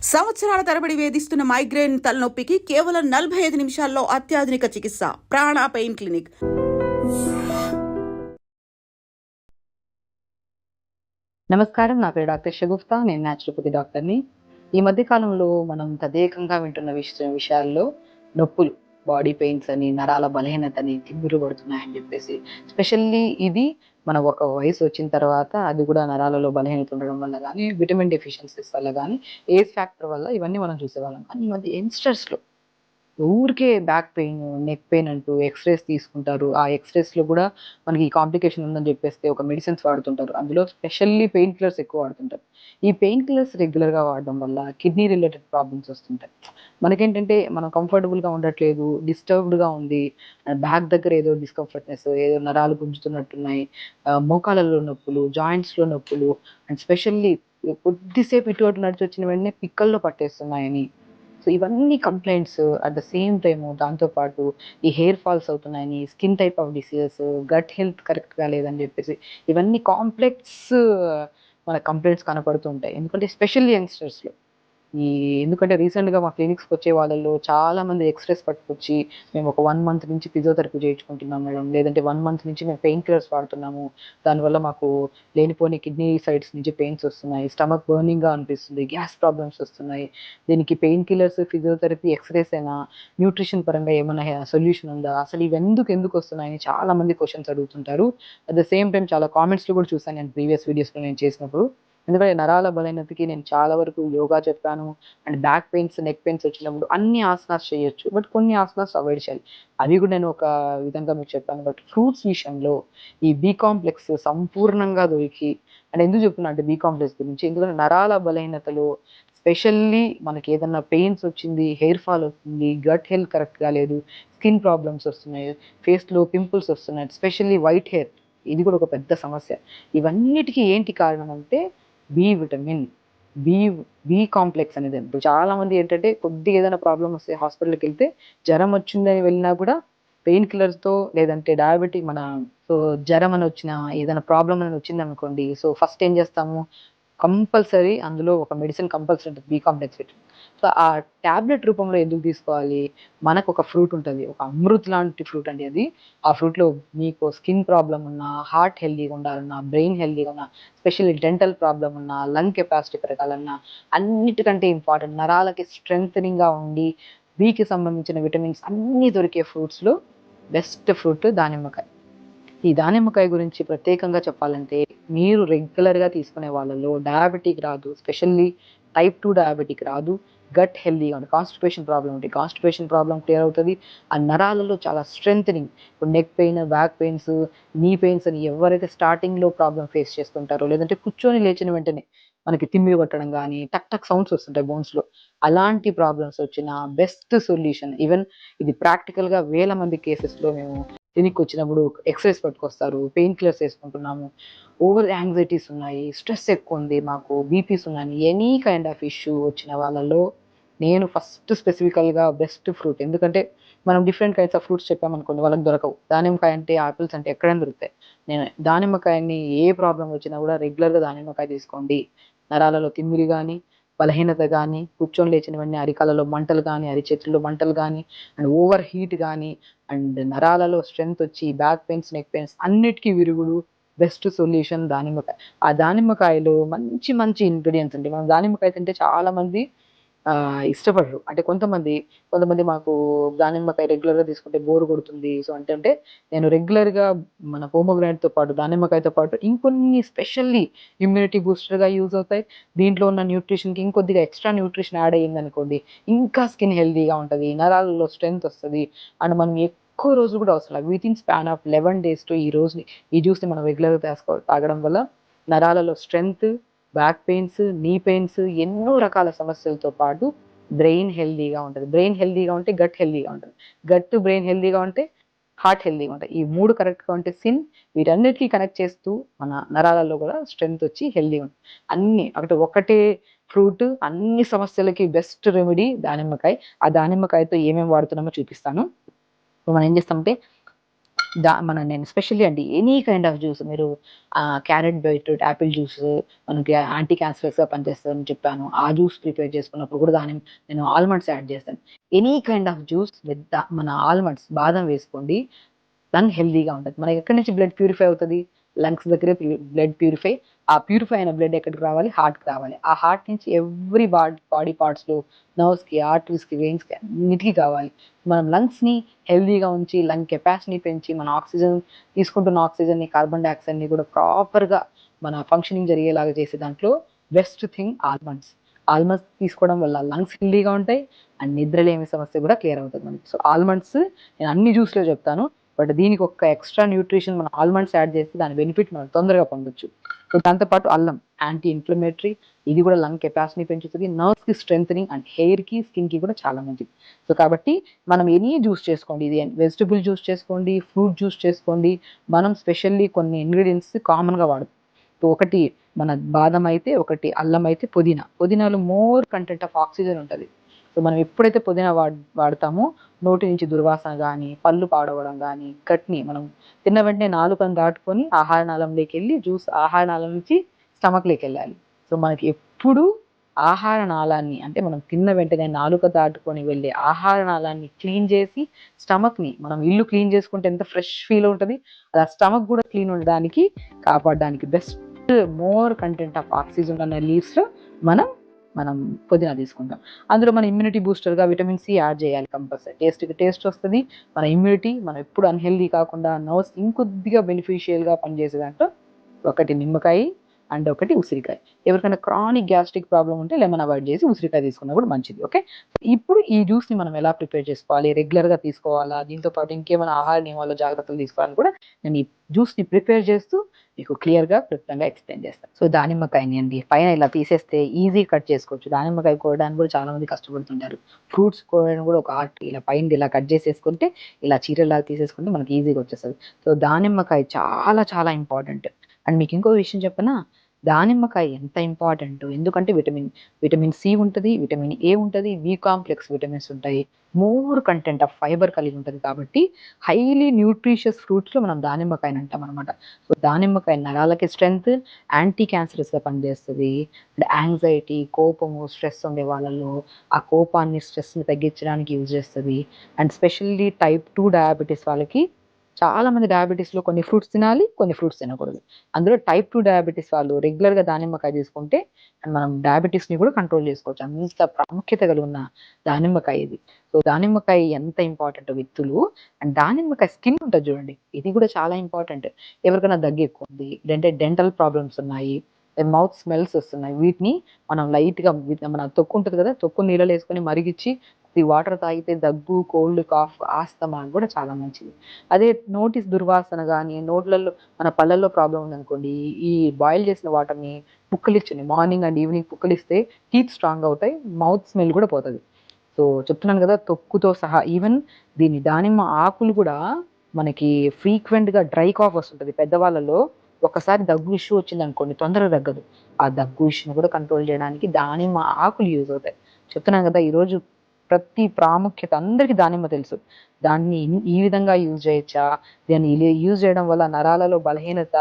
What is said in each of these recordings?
సంవత్సరాల తరబడి వేధిస్తున్న మైగ్రేన్ తలనొప్పికి కేవలం 45 నిమిషాల్లో అత్యాధునిక చికిత్స. ప్రాణ పెయిన్ క్లినిక్. నమస్కారం, నా పేరు డాక్టర్ షగుఫ్తా. నేను న్యాచురోపతి డాక్టర్ని. ఈ మధ్య కాలంలో మనం తదేకంగా వింటున్న విషయాల్లో నొప్పులు, బాడీ పెయిన్స్ అని, నరాల బలహీనత అని, తిమ్మిరి పడుతున్నాయని చెప్పేసి. స్పెషల్లీ ఇది మన ఒక వయసు వచ్చిన తర్వాత అది కూడా నరాలలో బలహీనత ఉండడం వల్ల కానీ, విటమిన్ డెఫిషియన్సీస్ వల్ల కానీ, ఏజ్ ఫ్యాక్టర్ వల్ల ఇవన్నీ మనం చూసేవాళ్ళం. కానీ ఈ మధ్య యంగ్స్టర్స్లో ఊరికే బ్యాక్ పెయిన్, నెక్ పెయిన్ అంటూ ఎక్స్‌రేస్ తీసుకుంటారు. ఆ ఎక్స్‌రేస్‌లో కూడా మనకి కాంప్లికేషన్ ఉందని చెప్పేస్తే ఒక మెడిసిన్స్ వాడుతుంటారు. అందులో స్పెషల్లీ పెయిన్ కిల్లర్స్ ఎక్కువ వాడుతుంటారు. ఈ పెయిన్ కిల్లర్స్ రెగ్యులర్‌గా వాడడం వల్ల కిడ్నీ రిలేటెడ్ ప్రాబ్లమ్స్ వస్తుంటాయి. మనకేంటంటే మనం కంఫర్టబుల్‌గా ఉండట్లేదు, డిస్టర్బ్డ్‌గా ఉంది, బ్యాక్ దగ్గర ఏదో డిస్కంఫర్ట్‌నెస్, ఏదో నరాలు గుంజుతున్నట్టున్నాయి, మోకాళ్ళలో నొప్పులు, జాయింట్స్‌లో నొప్పులు అండ్ స్పెషల్లీ కొద్దిసేపు ఇటు అటు నడిచొచ్చిన వెంటనే పిక్కల్లో పట్టేస్తున్నాయని. సో ఇవన్నీ complaints at the same time దాంతో పాటు ఈ హెయిర్ ఫాల్స్ అవుతున్నాయని, skin type of diseases, gut health కరెక్ట్‌గా లేదని జెప్పేసి ఇవన్నీ కాంప్లెక్స్ మన కంప్లెయింట్స్ కనపడుతూ ఉంటాయి. ఎందుకంటే స్పెషల్లీ యంగ్‌స్టర్స్‌లో. ఈ ఎందుకంటే రీసెంట్‌గా మా క్లినిక్స్‌కొచ్చే వాళ్ళలో చాలామంది ఎక్స్‌రేస్ పట్టుకొచ్చి, మేము ఒక 1 మంత్ నుంచి ఫిజియోథెరపీ చేయించుకుంటున్నాం మేడం. లేదంటే 1 మంత్ నుంచి మేము పెయిన్ కిల్లర్స్ వాడుతున్నాము. దానివల్ల మాకు లేనిపోని కిడ్నీ సైడ్స్ నుంచి పెయిన్స్ వస్తున్నాయి. స్టమక్ బర్నింగ్‌గా అనిపిస్తుంది. గ్యాస్ ప్రాబ్లమ్స్ వస్తున్నాయి. దీనికి పెయిన్ కిల్లర్స్, ఫిజియోథెరపీ, ఎక్స్‌రేసేనా? న్యూట్రిషన్ పరంగా ఏమన్నా సొల్యూషన్ ఉందా? అసలు ఎందుకు వస్తున్నాయని చాలామంది క్వెషన్స్ అడుగుతుంటారు. అట్ ద సేమ్ టైమ్ చాలా కామెంట్స్‌లో కూడా చూసాను నేను ప్రీవియస్ వీడియోస్‌లో నేను చేసినప్పుడు. ఎందుకంటే నరాల బలహీనతకి నేను చాలా వరకు యోగా చెప్పాను. And back pains, neck pains వచ్చినప్పుడు అన్ని ఆసనాస్ చేయొచ్చు. బట్ కొన్ని ఆసనాస్ అవాయిడ్ చేయాలి. అవి కూడా నేను ఒక విధంగా మీకు చెప్పాను. బట్ ఫ్రూట్స్ విషయంలో ఈ బి కాంప్లెక్స్ సంపూర్ణంగా దొరికి, అండ్ ఎందుకు చెప్తున్నా అంటే బి కాంప్లెక్స్ గురించి, ఎందుకంటే నరాల బలహీనతలో స్పెషల్లీ మనకి ఏదన్నా పెయిన్స్ వచ్చింది, హెయిర్ ఫాల్ అవుతుంది, గట్ హెల్త్ కరెక్ట్‌గా లేదు, స్కిన్ ప్రాబ్లమ్స్ వస్తున్నాయి, ఫేస్‌లో పింపుల్స్ వస్తున్నాయి, స్పెషల్లీ వైట్ హెయిర్, ఇది కూడా ఒక పెద్ద సమస్య. ఇవన్నిటికి ఏంటి కారణం అంటే B vitamin. B B complex అనేది. ఇప్పుడు చాలామంది ఏంటంటే కొద్దిగా ఏదైనా ప్రాబ్లమ్ వస్తే హాస్పిటల్‌కెళ్తే జ్వరం వచ్చిందని వెళ్ళినా కూడా పెయిన్ కిల్లర్స్‌తో, లేదంటే డయాబెటిక్ సో జ్వరం అని వచ్చినా, ఏదైనా ప్రాబ్లమ్ అని వచ్చిందనుకోండి, సో ఫస్ట్ ఏం చేస్తాము, కంపల్సరీ అందులో ఒక మెడిసిన్ కంపల్సరీ ఉంటది, బి కాంప్లెక్స్ విటమిన్. సో ఆ టాబ్లెట్ రూపంలో ఎందుకు తీసుకోవాలి? మనకొక ఫ్రూట్ ఉంటది. ఒక అమృత్ లాంటి ఫ్రూట్ అండి అది. ఆ ఫ్రూట్‌లో మీకు స్కిన్ ప్రాబ్లమ్ ఉన్నా, హార్ట్ హెల్తీగా ఉండాలన్నా, బ్రెయిన్ హెల్తీగా ఉన్నా, స్పెషల్లీ డెంటల్ ప్రాబ్లమ్ ఉన్నా, లంగ్ కెపాసిటీ పెరగాలన్నా, అన్నిటికంటే ఇంపార్టెంట్ నరాలకి స్ట్రెంథెనింగ్‌గా ఉండి, బికి సంబంధించిన విటమిన్స్ అన్నీ దొరికే ఫ్రూట్స్‌లో బెస్ట్ ఫ్రూట్ దానిమ్మకాయ. ఈ దానిమ్మకాయ గురించి ప్రత్యేకంగా చెప్పాలంటే, మీరు రెగ్యులర్‌గా తీసుకునే వాళ్ళలో డయాబెటిక్ రాదు. స్పెషల్లీ టైప్ 2 డయాబెటిక్ రాదు. గట్ హెల్తీగా ఉంటది. కాన్‌స్టిపేషన్ ప్రాబ్లమ్ ఉంటే కాన్‌స్టిపేషన్ ప్రాబ్లమ్ క్లియర్ అవుతది. ఆ నరాలలో చాలా స్ట్రెంథెనింగ్. ఇప్పుడు neck pain, back pains, knee pains అని ఎవరైతే స్టార్టింగ్‌లో ప్రాబ్లమ్ ఫేస్ చేస్తుంటారో, లేదంటే కూర్చొని లేచిన వెంటనే మనకి తిమ్మిరి పట్టడం గానీ, టక్ టక్ సౌండ్స్ వస్తుంటాయి బోన్స్‌లో. అలాంటి ప్రాబ్లమ్స్ వచ్చిన బెస్ట్ సొల్యూషన్, ఈవెన్ ఇది ప్రాక్టికల్‌గా వేల మంది కేసెస్‌లో మేము క్లినిక్‌కొచ్చినప్పుడు ఎక్స్‌రేస్ పట్టుకొస్తారు. పెయిన్ కిల్లర్స్ ఏసుకుంటున్నాము. ఓవర్ యాంగ్జైటీస్ ఉన్నాయి. స్ట్రెస్ ఎక్కువుంది మాకు. బీపీస్ ఉన్నాయని ఎనీ కైండ్ ఆఫ్ ఇష్యూ వచ్చిన వాళ్ళలో నేను ఫస్ట్ స్పెసిఫికల్‌గా బెస్ట్ ఫ్రూట్, ఎందుకంటే మనం డిఫరెంట్ కైండ్స్ ఆఫ్ ఫ్రూట్స్ చెప్పామనుకోండి వాళ్ళకి దొరకవు. దానిమ్మకాయ అంటే, ఆపిల్స్ అంటే ఎక్కడైనా దొరుకుతాయి. నేను దానిమ్మకాయని ఏ ప్రాబ్లమ్ వచ్చినా కూడా రెగ్యులర్‌గా దానిమ్మకాయ తీసుకోండి. నరాలలో తిమ్మిరి గానీ, బలహీనత గానీ, కూర్చొని లేచిన వెంటనే అరికాళ్ళలో మంటలు గానీ, అరిచేతుల్లో మంటలు గానీ, అండ్ ఓవర్ హీట్ గానీ, అండ్ నరాలలో స్ట్రెంత్ వచ్చి బ్యాక్ పెయిన్స్, నెక్ పెయిన్స్ అన్నిటికి విరుగుడు బెస్ట్ సొల్యూషన్ దానిమ్మకాయ. ఆ దానిమ్మకాయలో మంచి మంచి ఇంగ్రీడియెంట్స్ ఉంటాయి. మనం దానిమ్మకాయ తింటే చాలామంది ఇష్టపడరు. అంటే కొంతమంది మాకు దానిమ్మకాయ రెగ్యులర్‌గా తీసుకుంటే బోర్ కొడుతుంది. సో అంటే నేను రెగ్యులర్‌గా మన పోమోగ్రానేట్‌తో పాటు, దానిమ్మకాయతో పాటు ఇంకొన్ని స్పెషల్లీ ఇమ్యూనిటీ బూస్టర్‌గా యూజ్ అవుతాయి. దీంట్లో ఉన్న న్యూట్రిషన్‌కి ఇంకొద్దిగా ఎక్స్‌ట్రా న్యూట్రిషన్ యాడ్ అయ్యిందనుకోండి, ఇంకా స్కిన్ హెల్తీగా ఉంటది. నరాలలో స్ట్రెంత్ వస్తది. అండ్ మనం ఎక్కువ రోజులు కూడా అవసరం లేదు. వితిన్ స్పాన్ ఆఫ్ 11 డేస్‌తో ఈ జ్యూస్‌ని మనం రెగ్యులర్‌గా తాగడం వల్ల నరాలలో strength, back pains, knee pains, ఎన్నో రకాల సమస్యలతో పాటు బ్రెయిన్ హెల్తీగా ఉంటది. బ్రెయిన్ హెల్తీగా ఉంటే గట్ హెల్తీగా ఉంటది. గట్, బ్రెయిన్ హెల్తీగా ఉంటే హార్ట్ హెల్తీగా ఉంటాయి. ఈ 3 కరెక్ట్‌గా ఉంటే వీటన్నిటిని కనెక్ట్ చేస్తూ మన నరాలలో కూడా స్ట్రెంత్ వచ్చి హెల్తీగా ఉంటుంది. అన్నీ ఒకటే ఫ్రూట్ అన్ని సమస్యలకి బెస్ట్ రెమెడీ దానిమ్మకాయ. ఆ దానిమ్మకాయతో ఏమేమి వాడుతున్నామో చూపిస్తాను. ఇప్పుడు మనం ఏం చేస్తామంటే నేను ఎస్పెషల్లీ అండి ఎనీ కైండ్ ఆఫ్ జ్యూస్ మీరు క్యారెట్ బీట్రూట్ యాపిల్ జ్యూస్ మనకి యాంటీ క్యాన్సరస్‌గా పనిచేస్తదని చెప్పాను. ఆ జ్యూస్ ప్రిపేర్ చేసుకున్నప్పుడు కూడా నేను ఆల్మండ్స్ యాడ్ చేస్తాను. Any kind of juice with మన ఆల్మండ్స్ బాదం వేసుకోండి. లంగ్ హెల్తీగా ఉంటది. మనకి ఎక్కడి నుంచి బ్లడ్ ప్యూరిఫై అవుతది? లంగ్స్ దగ్గరే బ్లడ్ ప్యూరిఫై. ఆ ప్యూరిఫై అయిన బ్లడ్ ఎక్కడికి రావాలి? హార్ట్‌కి రావాలి. ఆ హార్ట్ నుంచి ఎవ్రి బాడీ పార్ట్స్‌లో నర్వ్స్‌కి, ఆర్టరీస్‌కి, వెయిన్స్‌కి అన్నిటికి కావాలి. మనం లంగ్స్‌ని హెల్తీగా ఉంచి, లంగ్ కెపాసిటీని పెంచి, మన తీసుకుంటున్న ఆక్సిజన్‌ని, కార్బన్ డయాక్సైడ్‌ని కూడా ప్రాపర్‌గా మన ఫంక్షనింగ్ జరిగేలాగా చేసే దాంట్లో బెస్ట్ థింగ్ ఆల్మండ్స్. ఆల్మండ్స్ తీసుకోవడం వల్ల లంగ్స్ హెల్తీగా ఉంటాయి. అండ్ నిద్రలేమి సమస్య కూడా క్లియర్ అవుతది మనకి. సో, ఆల్మండ్స్ నేను అన్ని జ్యూస్‌లో చెప్తాను. బట్ దీనికి ఒక ఎక్స్‌ట్రా న్యూట్రిషన్ మన ఆల్మండ్స్ యాడ్ చేస్తే దాని బెనిఫిట్ మనం తొందరగా పొందొచ్చు. సో, దాంతో పాటు అల్లం యాంటీ ఇన్‌ఫ్లమేటరీ. ఇది కూడా లంగ్ కెపాసిటీని పెంచుతది. నర్వ్స్‌కి స్ట్రెంథెనింగ్ అండ్ హెయిర్‌కి, స్కిన్‌కి కూడా చాలా మంచిది. సో, కాబట్టి మనం ఎనీ జ్యూస్ చేసుకోండి. ఇది వెజిటబుల్ జ్యూస్ చేసుకోండి, ఫ్రూట్ జ్యూస్ చేసుకోండి. మనం స్పెషల్లీ కొన్ని ఇంగ్రీడియెంట్స్ కామన్‌గా వాడతాం. సో, ఒకటి మన బాదం అయితే, ఒకటి అల్లం అయితే పుదీనా. పుదీనాలో మోర్ కంటెంట్ ఆఫ్ ఆక్సిజన్ ఉంటది. సో, మనం ఎప్పుడైతే పుదీనా వాడతామో నోటి నుంచి దుర్వాసన గానీ, పళ్ళు పాడవడం గానీ, గట్‌ని మనం తిన్న వెంటనే నాలుకని దాటుకొని ఆహార నాళంలోకెళ్ళి ఆహార నాళం నుంచి స్టమక్‌లోకెళ్ళాలి. సో, మనకి ఎప్పుడు ఆహార నాళాన్ని అంటే మనం తిన్న వెంటనే నాలుక దాటుకొని వెళ్ళే ఆహార నాళాన్ని క్లీన్ చేసి స్టమక్‌ని మనం ఇల్లు క్లీన్ చేసుకుంటే ఎంత ఫ్రెష్ ఫీల్ ఉంటది. అలా స్టమక్ కూడా క్లీన్ ఉండడానికి కాపాడడానికి best more content of oxygen ఉన్న లీవ్స్‌లో మనం మనం పుదీనా తీసుకుంటాం. అందులో మన ఇమ్యూనిటీ బూస్టర్‌గా విటమిన్ సి యాడ్ చేయాలి కంపల్సరీ. టేస్ట్ వస్తది. మన ఇమ్యూనిటీ మనం ఎప్పుడు అన్‌హెల్తీ కాకుండా నర్వ్స్ ఇంకొద్దిగా బెనిఫిషియల్‌గా పనిచేసే దాంట్లో ఒకటి నిమ్మకాయ అండ్ ఒకటి ఉసిరికాయ. ఎవరికైనా క్రానిక్ గ్యాస్ట్రిక్ ప్రాబ్లమ్ ఉంటే లెమన్ అవాయిడ్ చేసి ఉసిరికాయ తీసుకున్నా కూడా మంచిది. ఓకే. ఇప్పుడు ఈ జ్యూస్‌ని మనం ఎలా ప్రిపేర్ చేసుకోవాలి? రెగ్యులర్‌గా తీసుకోవాలా? దీంతో పాటు ఇంకేమైనా ఆహార నియమాల్లో జాగ్రత్తలు తీసుకోవాలని కూడా నేను ఈ జ్యూస్‌ని ప్రిపేర్ చేస్తూ మీకు క్లియర్‌గా, క్లుప్తంగా ఎక్స్‌ప్లెయిన్ చేస్తాను. సో, దానిమ్మకాయని అండి పైన ఇలా తీసేస్తే ఈజీ కట్ చేసుకోవచ్చు. దానిమ్మకాయ కోయడానికి కూడా చాలా మంది కష్టపడుతుంటారు. ఫ్రూట్స్ కోయడం కూడా ఒక ఆర్ట్. ఇలా పైనది ఇలా కట్ చేసేసుకుంటే ఇలా చీరలాగా తీసేసుకుంటే మనకి ఈజీగా వచ్చేస్తది. సో, దానిమ్మకాయ చాలా చాలా ఇంపార్టెంట్. అండ్ మీకు ఇంకో విషయం చెప్పనా? దానిమ్మకాయ ఎంత ఇంపార్టెంటో ఎందుకంటే విటమిన్ సి ఉంటది, విటమిన్ ఏ ఉంటది, బి కాంప్లెక్స్ విటమిన్స్ ఉంటాయి. మోర్ కంటెంట్ ఆఫ్ ఫైబర్ కలిగి ఉంటది కాబట్టి హైలీ న్యూట్రిషియస్ ఫ్రూట్స్‌లో మనం దానిమ్మకాయని అంటామనమాట. సో, దానిమ్మకాయ నరాలకి స్ట్రెంత్, యాంటీ క్యాన్సరస్‌గా పనిచేస్తది. అండ్ యాంగ్జైటీ, కోపము, స్ట్రెస్ ఉండే వాళ్ళలో ఆ కోపాన్ని, స్ట్రెస్‌ని తగ్గించడానికి యూజ్ చేస్తది. అండ్ స్పెషల్లీ టైప్ 2 డయాబెటిస్ వాళ్ళకి చాలా మంది డయాబెటిస్‌లో కొన్ని ఫ్రూట్స్ తినాలి, కొన్ని ఫ్రూట్స్ తినకూడదు. అందులో టైప్ 2 డయాబెటిస్ వాళ్ళు రెగ్యులర్‌గా దానిమ్మకాయ తీసుకుంటే మనం డయాబెటిస్‌ని కూడా కంట్రోల్ చేసుకోవచ్చు. అంత ప్రాముఖ్యత కలిగున్న దానిమ్మకాయ ఇది. సో, దానిమ్మకాయ ఎంత ఇంపార్టెంటో విత్తులు అండ్ దానిమ్మకాయ స్కిన్ ఉంటది చూడండి. ఇది కూడా చాలా ఇంపార్టెంట్. ఎవరికైనా దగ్గు ఎక్కువుంది, లేదంటే డెంటల్ ప్రాబ్లమ్స్ ఉన్నాయి, మౌత్ స్మెల్స్ వస్తున్నాయి. వీటిని మనం లైట్‌గా మన తొక్కు ఉంటది కదా! తొక్కుని నీళ్ళలో ఏసుకొని మరిగిచ్చి ఈ వాటర్ తాగితే దగ్గు, కోల్డ్, కాఫ్, ఆస్తమా కూడా చాలా మంచిది. అదే నోటి దుర్వాసన గానీ, మన పళ్ళల్లో ప్రాబ్లమ్ ఉందనుకోండి, ఈ బాయిల్ చేసిన వాటర్‌ని పుక్కలిచ్చండి. మార్నింగ్ అండ్ ఈవినింగ్ పుక్కలిస్తే టీత్ స్ట్రాంగ్ అవుతాయి. మౌత్ స్మెల్ కూడా పోతది. సో, చెప్తున్నాను గదా! తొక్కుతో సహా ఈవెన్ దానిమ్మ ఆకులు గూడా మనకి ఫ్రీక్వెంట్‌గా డ్రై కాఫ్ వస్తుంటది. పెద్దవాళ్ళలో ఒకసారి దగ్గు ఇష్యూ వచ్చిందనుకోండి తొందరగా తగ్గదు. ఆ దగ్గు ఇష్యూని కూడా కంట్రోల్ జేయడానికి దానిమ్మ ఆకులు యూజ్ అవుతాయి. చెప్తున్నాను గదా! ఈరోజు ప్రతి ప్రాముఖ్యత అందరికి దానిమ్మ తెలుసు. దాన్ని ఈ విధంగా యూజ్ చేయొచ్చా? దాన్ని యూజ్ చేయడం వల్ల నరాలలో బలహీనత,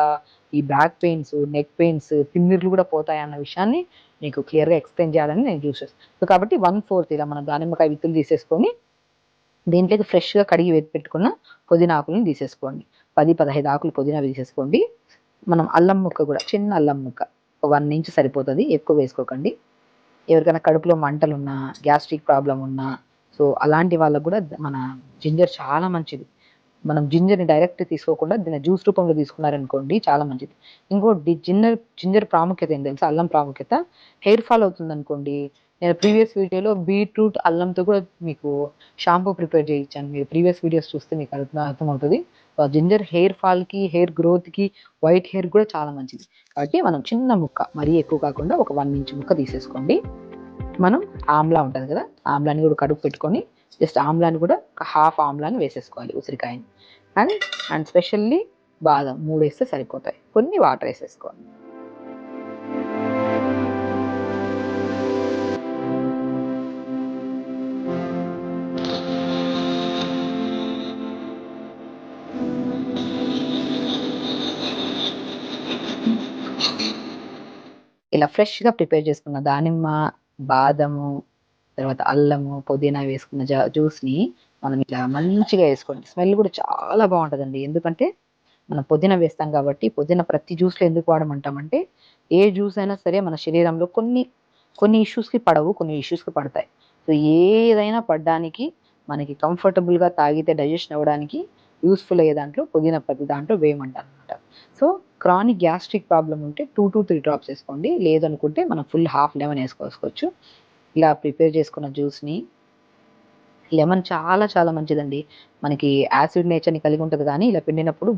ఈ బ్యాక్ పెయిన్స్, నెక్ పెయిన్స్, తిమ్మిర్లు గూడా పోతాయన్న విషయాన్ని మీకు క్లియర్‌గా ఎక్స్‌ప్లెయిన్ చేయాలని నేను చూసా. సో, కాబట్టి 1/4 ఇలా మనం దానిమ్మకాయ విత్తులు తీసేసుకొని, దీంట్లోకి ఫ్రెష్‌గా కడిగి పెట్టుకున్న పుదీనా ఆకులను తీసేసుకోండి. 10, 15 ఆకులు పుదీనా తీసేసుకోండి. మనం అల్లం ముక్క గూడా చిన్న అల్లం ముక్క. ఒక 1 ఇంచ్ సరిపోతది. ఎక్కువ వేసుకోకండి. ఎవరికైనా కడుపులో మంటలున్నా, గ్యాస్ట్రిక్ ప్రాబ్లమ్ ఉన్నా, సో, అలాంటి వాళ్ళకి గూడా మన జింజర్ చాలా మంచిది. మనం జింజర్‌ని డైరెక్ట్ తీసుకోకుండా దీన్ని జ్యూస్ రూపంలో తీసుకున్నారనుకోండి చాలా మంచిది. ఇంకోటి జింజర్ ప్రాముఖ్యత ఏంటి తెలుసా? అల్లం ప్రాముఖ్యత. హెయిర్ ఫాల్ అవుతుందనుకోండి, నేను ప్రీవియస్ వీడియోలో బీట్రూట్, అల్లంతో కూడా మీకు షాంపూ ప్రిపేర్ చేయించాను. మీరు ప్రీవియస్ వీడియోస్ చూస్తే మీకు అర్థమవుతది. జింజర్ హెయిర్ ఫాల్‌కి, హెయిర్ గ్రోత్‌కి, వైట్ హెయిర్ కూడా చాలా మంచిది. కాబట్టి మనం చిన్న ముక్క, మరీ ఎక్కువ కాకుండా ఒక 1 ఇంచ్ ముక్క తీసేసుకోండి. మనం ఆమ్లా ఉంటది కదా! ఆమ్లాని కూడా కడుగు పెట్టుకొని జస్ట్ ఆమ్లాని కూడా ఒక హాఫ్ ఆమ్లాని వేసేసుకోవాలి ఉసిరికాయని. అండ్ అండ్ స్పెషల్లీ బాదం 3 ఏస్తే సరిపోతాయి. కొన్ని వాటర్ ఏసేసుకోవాలి. ఇలా ఫ్రెష్గా ప్రిపేర్ చేసుకున్న దానిమ్మ, బాదము, తర్వాత అల్లము, పుదీనా వేసుకున్న జ్యూస్ని మనం ఇట్లా మంచిగా వేసుకోండి. స్మెల్ కూడా చాలా బాగుంటుందండి. ఎందుకంటే మనం పుదీనా వేస్తాం కాబట్టి, పుదీనా ప్రతి జ్యూస్లో ఎందుకు వాడమంటామంటే, ఏ జ్యూస్ అయినా సరే మన శరీరంలో కొన్ని కొన్ని ఇష్యూస్కి పడవు, కొన్ని ఇష్యూస్కి పడతాయి. సో ఏదైనా పడడానికి మనకి కంఫర్టబుల్గా తాగితే డైజెషన్ అవ్వడానికి యూస్ఫుల్ అయ్యే దాంట్లో పుదీనా ప్రతి దాంట్లో వేయమంటారు అనమాట. సో క్రానిక్ గ్యాస్ట్రిక్ ప్రాబ్లం ఉంటే 2 to 3 డ్రాప్స్ వేసుకోండి. లేదనుకుంటే మనం ఫుల్ హాఫ్ లెమన్ వేసుకోవచ్చు. ఇలా ప్రిపేర్ చేసుకున్న జ్యూస్ని, లెమన్ చాలా చాలా మంచిదండి. మనకి యాసిడ్ నేచర్‌ని కలిగి ఉంటది గానీ, ఇలా పిండినప్పుడు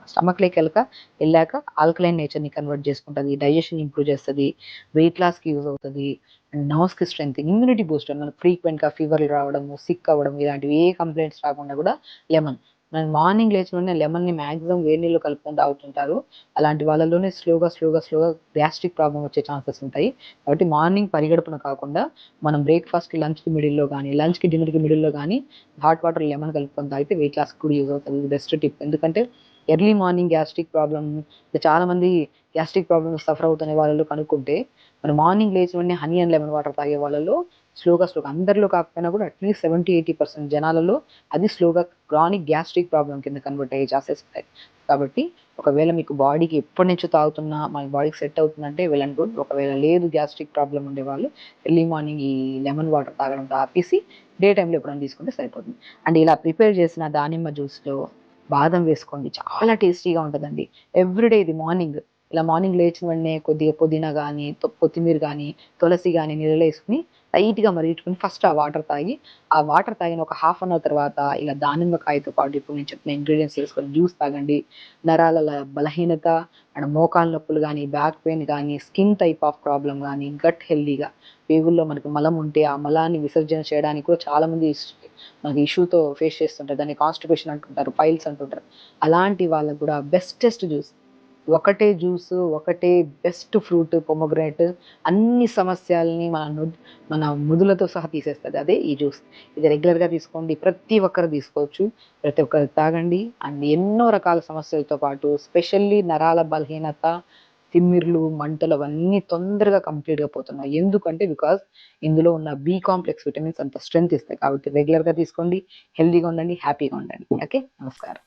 స్టమక్‌లోకి ఎళ్ళాక ఆల్కలైన్ నేచర్‌ని కన్వర్ట్ చేసుకుంటది. డైజెషన్ ఇంప్రూవ్ చేస్తది. వెయిట్ లాస్‌కి యూజ్ అవుతది. అండ్ నర్వ్స్‌కి స్ట్రెంత్, ఇమ్యూనిటీ బూస్టర్. మనకు ఫ్రీక్వెంట్‌గా ఫీవర్‌లు రావడము, సిక్ అవ్వడం ఇలాంటివి ఏ కంప్లెయింట్స్ రాకుండా కూడా లెమన్. మనం మార్నింగ్ లేచిన వెంటనే లెమన్‌ని మాక్సిమం వేడి నీళ్లలో కలుపుకొని తాగుతుంటారు. అలాంటి వాళ్ళలోనే స్లోగా గ్యాస్ట్రిక్ ప్రాబ్లమ్ వచ్చే ఛాన్సెస్ ఉంటాయి. కాబట్టి మార్నింగ్ పరిగడుపున కాకుండా మనం బ్రేక్‌ఫాస్ట్‌కి, లంచ్‌కి మిడిల్‌లో గానీ, లంచ్‌కి, డిన్నర్‌కి మిడిల్‌లో గానీ హాట్ వాటర్ లెమన్ కలుపుకొని తాగితే వెయిట్ లాస్‌కి కూడా యూజ్ అవుతది. ఇది బెస్ట్ టిప్. ఎందుకంటే ఎర్లీ మార్నింగ్ గ్యాస్ట్రిక్ ప్రాబ్లమ్, చాలామంది గ్యాస్ట్రిక్ ప్రాబ్లమ్స్ సఫర్ అవుతున్న వాళ్ళలో కనుక్కుంటే, మరి మార్నింగ్ లేచిన వెంటనే హనీ అండ్ లెమన్ వాటర్ తాగే వాళ్ళలో స్లోగా అందరిలో కాకపోయినా కూడా అట్‌లీస్ట్ 70-80% జనాలలో అది స్లోగా క్రానిక్ గ్యాస్ట్రిక్ ప్రాబ్లమ్ కింద కన్వర్ట్ అయ్యే ఛాన్సెస్ ఉంటాయి. కాబట్టి ఒకవేళ మీకు బాడీకి ఎప్పటినుంచో తాగుతున్నా మన బాడీకి సెట్ అవుతుందంటే వెల్ అండ్ గుడ్. ఒకవేళ లేదు గ్యాస్ట్రిక్ ప్రాబ్లమ్ ఉండేవాళ్ళు ఎర్లీ మార్నింగ్ ఈ లెమన్ వాటర్ తాగడం ఆపేసి డే టైమ్‌లో ఎప్పుడైనా తీసుకుంటే సరిపోతుంది. అండ్ ఇలా ప్రిపేర్ చేసిన దానిమ్మ జ్యూస్‌లో బాదం వేసుకోండి. చాలా టేస్టీగా ఉంటదండి. ఎవ్రీడే ఇది మార్నింగ్. ఇలా మార్నింగ్ లేచిన వెంటనే కొద్దిగా పుదీనా గానీ, కొత్తిమీర గానీ, తులసి గానీ నీళ్ళలో ఏసుకొని లైట్‌గా మరిగించుకొని ఫస్ట్ ఆ వాటర్ తాగి, ఆ వాటర్ తాగిన ఒక హాఫ్ అన్ అవర్ తర్వాత ఇలా దానిమ్మకాయతో పాటు ఇప్పుడు నేను చెప్పిన ఇంగ్రీడియెంట్స్ ఏసుకొని జ్యూస్ తాగండి. నరాల బలహీనత అండ్ మోకాళ్ళ నొప్పులు గానీ, బ్యాక్ పెయిన్ గానీ, స్కిన్ టైప్ ఆఫ్ ప్రాబ్లమ్ గానీ, గట్ హెల్తీగా, పేగుల్లో మనకు మలం ఉంటే ఆ మలాన్ని విసర్జన చేయడానికి కూడా చాలామంది మనకి ఇష్యూతో ఫేస్ చేస్తుంటారు. దాన్ని కాన్‌స్టిపేషన్ అంటుంటారు, పైల్స్ అంటుంటారు. అలాంటి వాళ్ళకి కూడా బెస్టెస్ట్ జ్యూస్. ఒకటే జ్యూసు, ఒకటే బెస్ట్ ఫ్రూట్ పొమోగ్రానేట్ అన్ని సమస్యల్ని మన ముదులతో సహా తీసేస్తది. అదే ఈ జ్యూస్. ఇది రెగ్యులర్‌గా తీసుకోండి. ప్రతి ఒక్కరు తీసుకోవచ్చు. ప్రతి ఒక్కరు తాగండి. అండ్ ఎన్నో రకాల సమస్యలతో పాటు స్పెషల్లీ నరాల బలహీనత, తిమ్మిర్లు, మంటలు అవన్నీ తొందరగా కంప్లీట్‌గా పోతున్నాయి. ఎందుకంటే బికాజ్ ఇందులో ఉన్న బి కాంప్లెక్స్ విటమిన్స్ అంత స్ట్రెంత్ ఇస్తాయి. కాబట్టి రెగ్యులర్‌గా తీసుకోండి. హెల్తీగా ఉండండి. హ్యాపీగా ఉండండి. ఓకే. నమస్కారం.